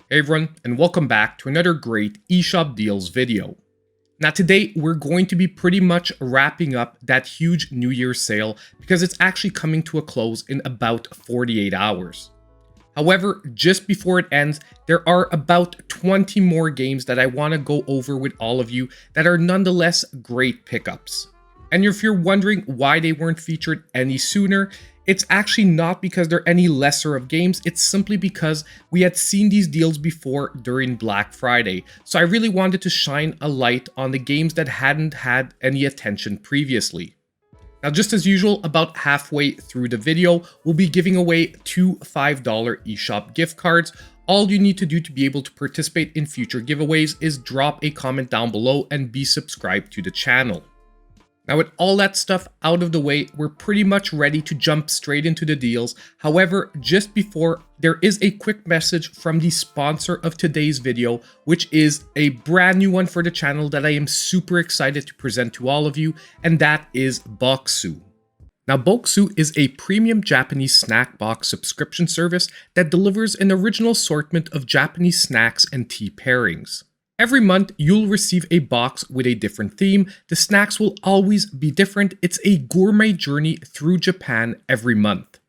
Hey everyone, and welcome back to another great eShop deals video. Now today, we're going to be pretty much wrapping up that huge New Year's sale because it's actually coming to a close in about 48 hours. However, just before it ends, there are about 20 more games that I want to go over with all of you that are nonetheless great pickups. And if you're wondering why they weren't featured any sooner, it's actually not because they're any lesser of games, it's simply because we had seen these deals before during Black Friday. So I really wanted to shine a light on the games that hadn't had any attention previously. Now, just as usual, about halfway through the video, we'll be giving away two $5 eShop gift cards. All you need to do to be able to participate in future giveaways is drop a comment down below and be subscribed to the channel. Now, with all that stuff out of the way, we're pretty much ready to jump straight into the deals. However, just before, there is a quick message from the sponsor of today's video, which is a brand new one for the channel that I am super excited to present to all of you, and that is Bokksu. Now, Bokksu is a premium Japanese snack box subscription service that delivers an original assortment of Japanese snacks and tea pairings. Every month, you'll receive a box with a different theme. The snacks will always be different. It's a gourmet journey through Japan every month.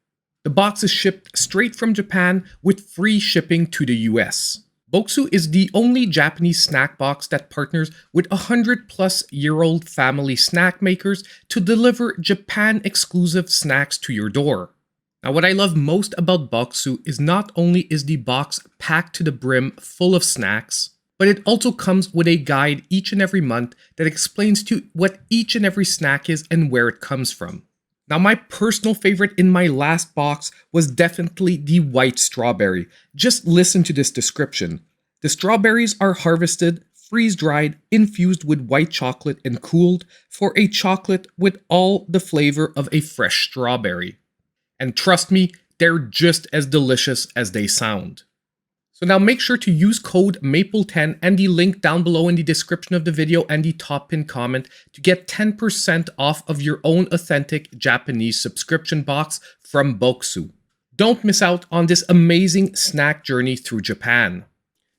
The box is shipped straight from Japan with free shipping to the US. Bokksu is the only Japanese snack box that partners with 100-plus-year-old family snack makers to deliver Japan-exclusive snacks to your door. Now, what I love most about Bokksu is not only is the box packed to the brim full of snacks, but it also comes with a guide each and every month that explains to you what each and every snack is and where it comes from. Now, my personal favorite in my last box was definitely the white strawberry. Just listen to this description. The strawberries are harvested, freeze-dried, infused with white chocolate and cooled for a chocolate with all the flavor of a fresh strawberry. And trust me, they're just as delicious as they sound. So now make sure to use code MAPLE10 and the link down below in the description of the video and the top pinned comment to get 10% off of your own authentic Japanese subscription box from Bokksu. Don't miss out on this amazing snack journey through Japan.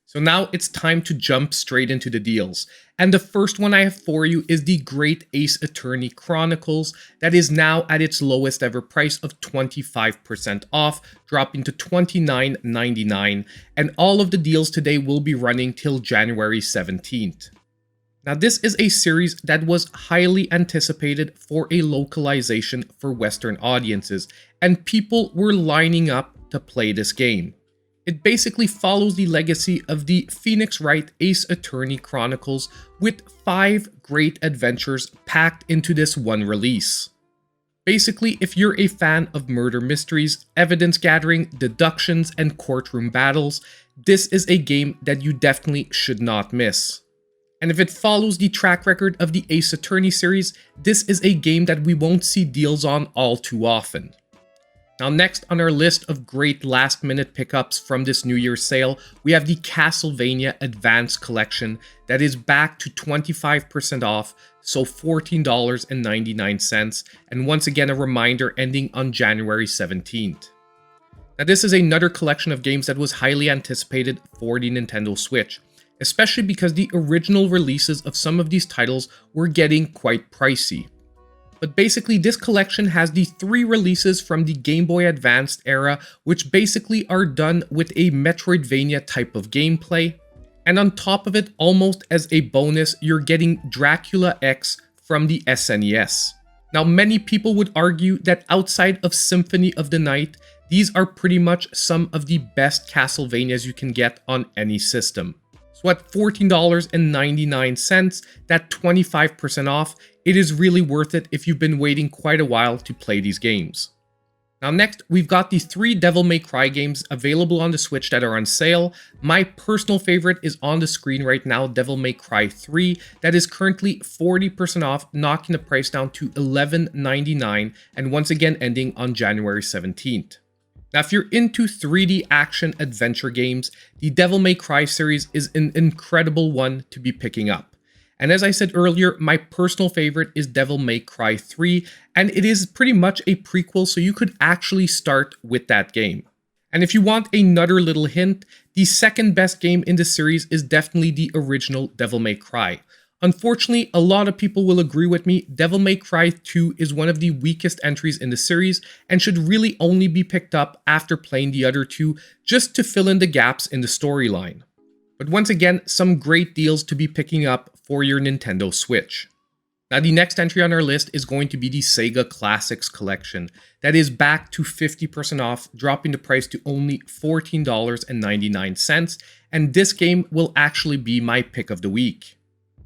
So now it's time to jump straight into the deals. And the first one I have for you is the Great Ace Attorney Chronicles that is now at its lowest ever price of 25% off, dropping to $29.99. And all of the deals today will be running till January 17th. Now, this is a series that was highly anticipated for a localization for Western audiences, and people were lining up to play this game. It basically follows the legacy of the Phoenix Wright Ace Attorney Chronicles with 5 great adventures packed into this one release. Basically, if you're a fan of murder mysteries, evidence gathering, deductions, and courtroom battles, this is a game that you definitely should not miss. And if it follows the track record of the Ace Attorney series, this is a game that we won't see deals on all too often. Now, next on our list of great last-minute pickups from this New Year's sale, we have the Castlevania Advanced Collection that is back to 25% off, so $14.99, and once again a reminder ending on January 17th. Now, this is another collection of games that was highly anticipated for the Nintendo Switch, especially because the original releases of some of these titles were getting quite pricey. But basically, this collection has the 3 releases from the Game Boy Advanced era, which basically are done with a Metroidvania type of gameplay. And on top of it, almost as a bonus, you're getting Dracula X from the SNES. Now, many people would argue that outside of Symphony of the Night, these are pretty much some of the best Castlevanias you can get on any system. So at $14.99, that 25% off, it is really worth it if you've been waiting quite a while to play these games. Now next, we've got the 3 Devil May Cry games available on the Switch that are on sale. My personal favorite is on the screen right now, Devil May Cry 3, that is currently 40% off, knocking the price down to $11.99, and once again ending on January 17th. Now, if you're into 3D action adventure games, the Devil May Cry series is an incredible one to be picking up. And as I said earlier, my personal favorite is Devil May Cry 3, and it is pretty much a prequel, so you could actually start with that game. And if you want another little hint, the second best game in the series is definitely the original Devil May Cry. Unfortunately, a lot of people will agree with me, Devil May Cry 2 is one of the weakest entries in the series and should really only be picked up after playing the other two just to fill in the gaps in the storyline. But once again, some great deals to be picking up for your Nintendo Switch. Now the next entry on our list is going to be the Sega Classics Collection. That is back to 50% off, dropping the price to only $14.99, and this game will actually be my pick of the week.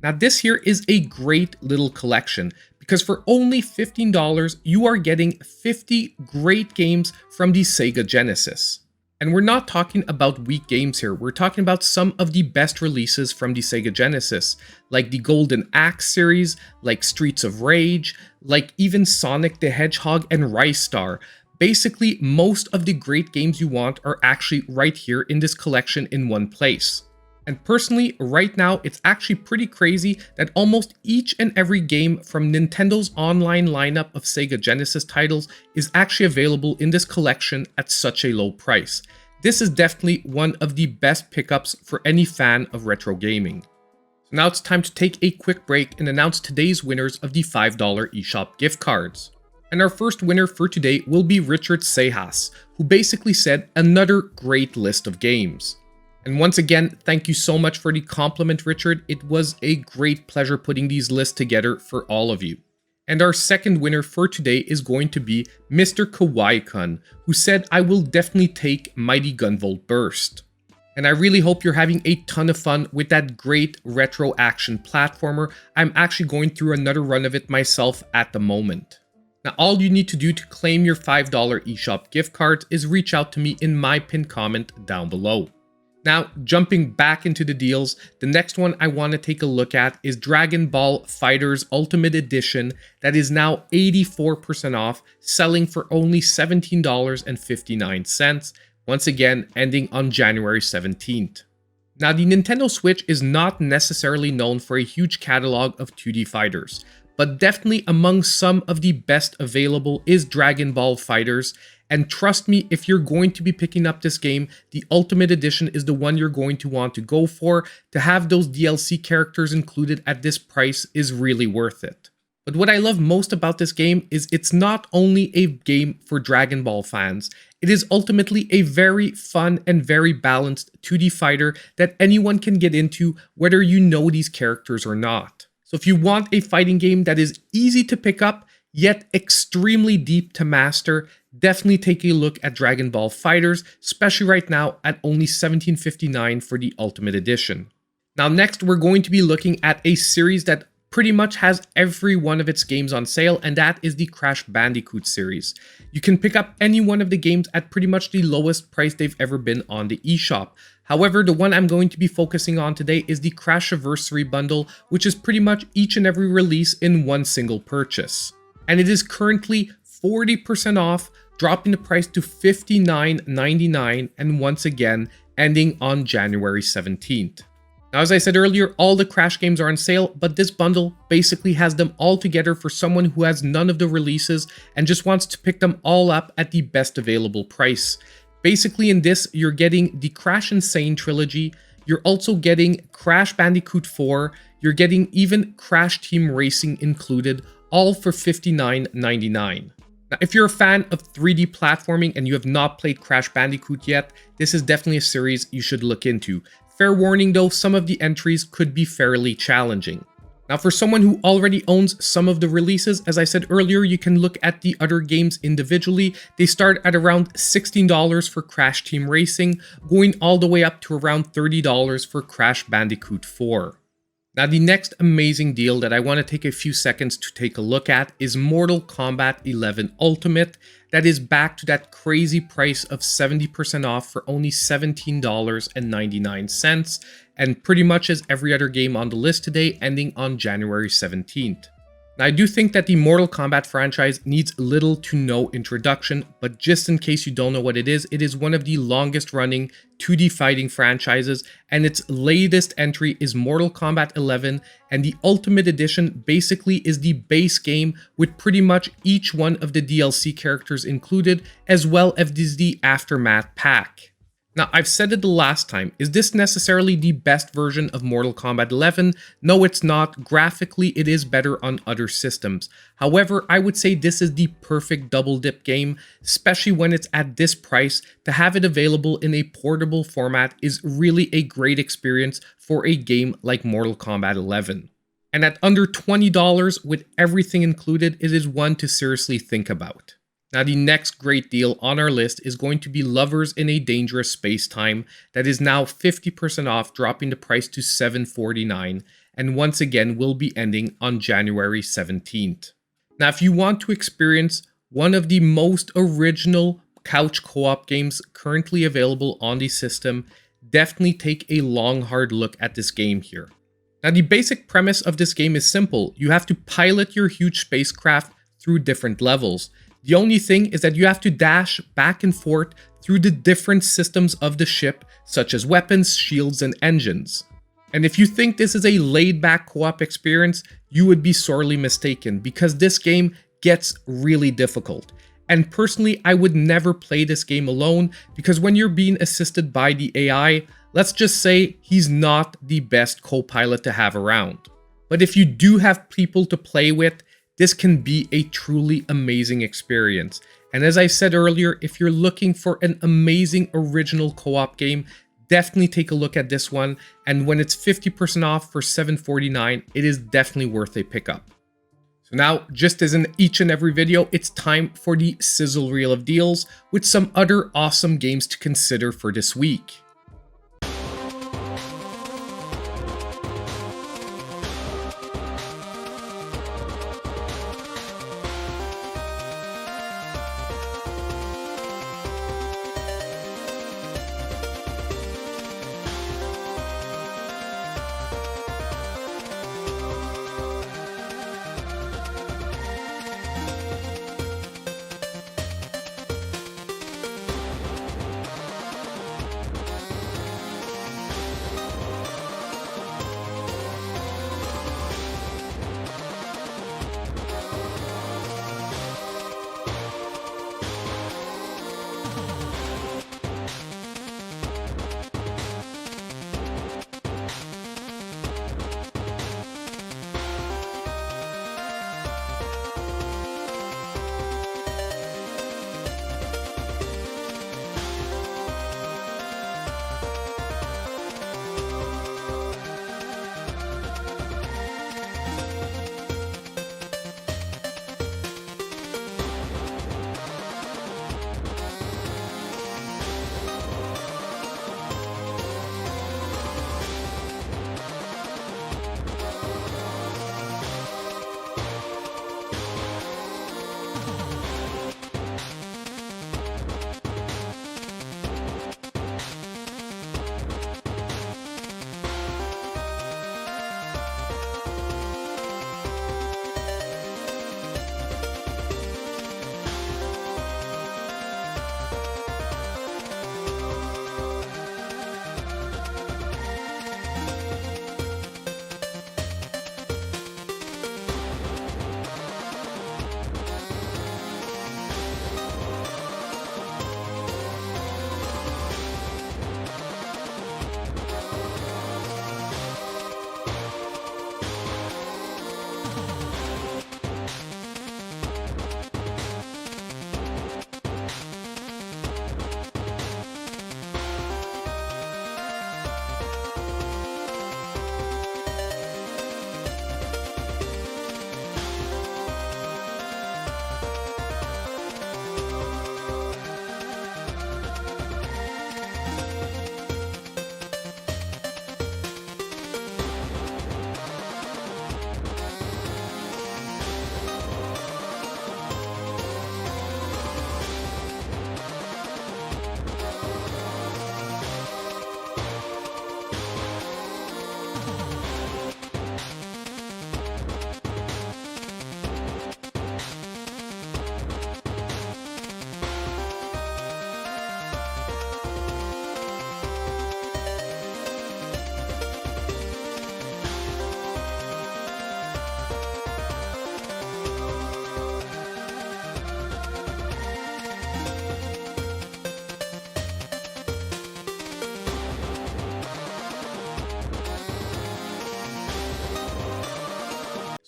Now this here is a great little collection, because for only $15 you are getting 50 great games from the Sega Genesis. And we're not talking about weak games here, we're talking about some of the best releases from the Sega Genesis, like the Golden Axe series, like Streets of Rage, like even Sonic the Hedgehog and Rise Star. Basically, most of the great games you want are actually right here in this collection in one place. And personally, right now, it's actually pretty crazy that almost each and every game from Nintendo's online lineup of Sega Genesis titles is actually available in this collection at such a low price. This is definitely one of the best pickups for any fan of retro gaming. So now it's time to take a quick break and announce today's winners of the $5 eShop gift cards. And our first winner for today will be Richard Sejas, who basically said another great list of games. And once again, thank you so much for the compliment, Richard. It was a great pleasure putting these lists together for all of you. And our second winner for today is going to be Mr. Kawaii-kun, who said, I will definitely take Mighty Gunvolt Burst. And I really hope you're having a ton of fun with that great retro action platformer. I'm actually going through another run of it myself at the moment. Now, all you need to do to claim your $5 eShop gift cards is reach out to me in my pinned comment down below. Now, jumping back into the deals, the next one I want to take a look at is Dragon Ball Fighterz Ultimate Edition that is now 84% off, selling for only $17.59, once again ending on January 17th. Now, the Nintendo Switch is not necessarily known for a huge catalog of 2D fighters, but definitely among some of the best available is Dragon Ball Fighterz. And trust me, if you're going to be picking up this game, the Ultimate Edition is the one you're going to want to go for. To have those DLC characters included at this price is really worth it. But what I love most about this game is it's not only a game for Dragon Ball fans, it is ultimately a very fun and very balanced 2D fighter that anyone can get into, whether you know these characters or not. So if you want a fighting game that is easy to pick up, yet extremely deep to master, definitely take a look at Dragon Ball Fighterz, especially right now at only $17.59 for the Ultimate Edition. Now next, we're going to be looking at a series that pretty much has every one of its games on sale, and that is the Crash Bandicoot series. You can pick up any one of the games at pretty much the lowest price they've ever been on the eShop. However, the one I'm going to be focusing on today is the Crashiversary bundle, which is pretty much each and every release in one single purchase. And it is currently 40% off, dropping the price to $59.99, and once again, ending on January 17th. Now, as I said earlier, all the Crash games are on sale, but this bundle basically has them all together for someone who has none of the releases and just wants to pick them all up at the best available price. Basically, in this, you're getting the Crash Insane trilogy, you're also getting Crash Bandicoot 4, you're getting even Crash Team Racing included, all for $59.99. Now, if you're a fan of 3D platforming and you have not played Crash Bandicoot yet, this is definitely a series you should look into. Fair warning though, some of the entries could be fairly challenging. Now, for someone who already owns some of the releases, as I said earlier, you can look at the other games individually. They start at around $16 for Crash Team Racing, going all the way up to around $30 for Crash Bandicoot 4. Now, the next amazing deal that I want to take a few seconds to take a look at is Mortal Kombat 11 Ultimate. That is back to that crazy price of 70% off for only $17.99, and pretty much as every other game on the list today, ending on January 17th. Now, I do think that the Mortal Kombat franchise needs little to no introduction, but just in case you don't know what it is one of the longest running 2D fighting franchises, and its latest entry is Mortal Kombat 11, and the Ultimate Edition basically is the base game with pretty much each one of the DLC characters included, as well as the Aftermath pack. Now, I've said it the last time, is this necessarily the best version of Mortal Kombat 11? No, it's not. Graphically, it is better on other systems. However, I would say this is the perfect double dip game, especially when it's at this price. To have it available in a portable format is really a great experience for a game like Mortal Kombat 11. And at under $20 with everything included, it is one to seriously think about. Now, the next great deal on our list is going to be Lovers in a Dangerous Space-Time that is now 50% off, dropping the price to $7.49, and once again will be ending on January 17th. Now, if you want to experience one of the most original couch co-op games currently available on the system, definitely take a long, hard look at this game here. Now, the basic premise of this game is simple. You have to pilot your huge spacecraft through different levels. The only thing is that you have to dash back and forth through the different systems of the ship, such as weapons, shields, and engines. And if you think this is a laid-back co-op experience, you would be sorely mistaken, because this game gets really difficult. And personally, I would never play this game alone, because when you're being assisted by the AI, let's just say he's not the best co-pilot to have around. But if you do have people to play with, this can be a truly amazing experience. And as I said earlier, if you're looking for an amazing original co-op game, definitely take a look at this one. And when it's 50% off for $7.49, it is definitely worth a pickup. So now, just as in each and every video, it's time for the Sizzle Reel of Deals with some other awesome games to consider for this week.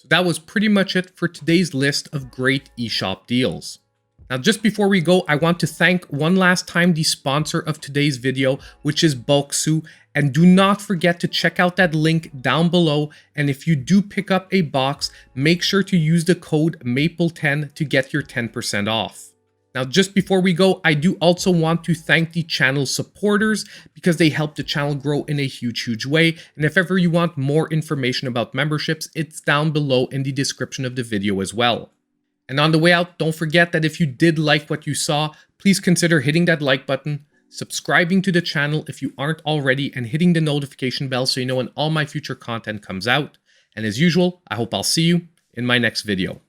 So that was pretty much it for today's list of great eShop deals. Now, just before we go, I want to thank one last time the sponsor of today's video, which is Bokksu. And do not forget to check out that link down below. And if you do pick up a box, make sure to use the code MAPLE10 to get your 10% off. Now, just before we go, I do also want to thank the channel supporters because they help the channel grow in a huge way. And if ever you want more information about memberships, it's down below in the description of the video as well. And on the way out, don't forget that if you did like what you saw, please consider hitting that like button, subscribing to the channel if you aren't already, and hitting the notification bell so you know when all my future content comes out. And as usual, I hope I'll see you in my next video.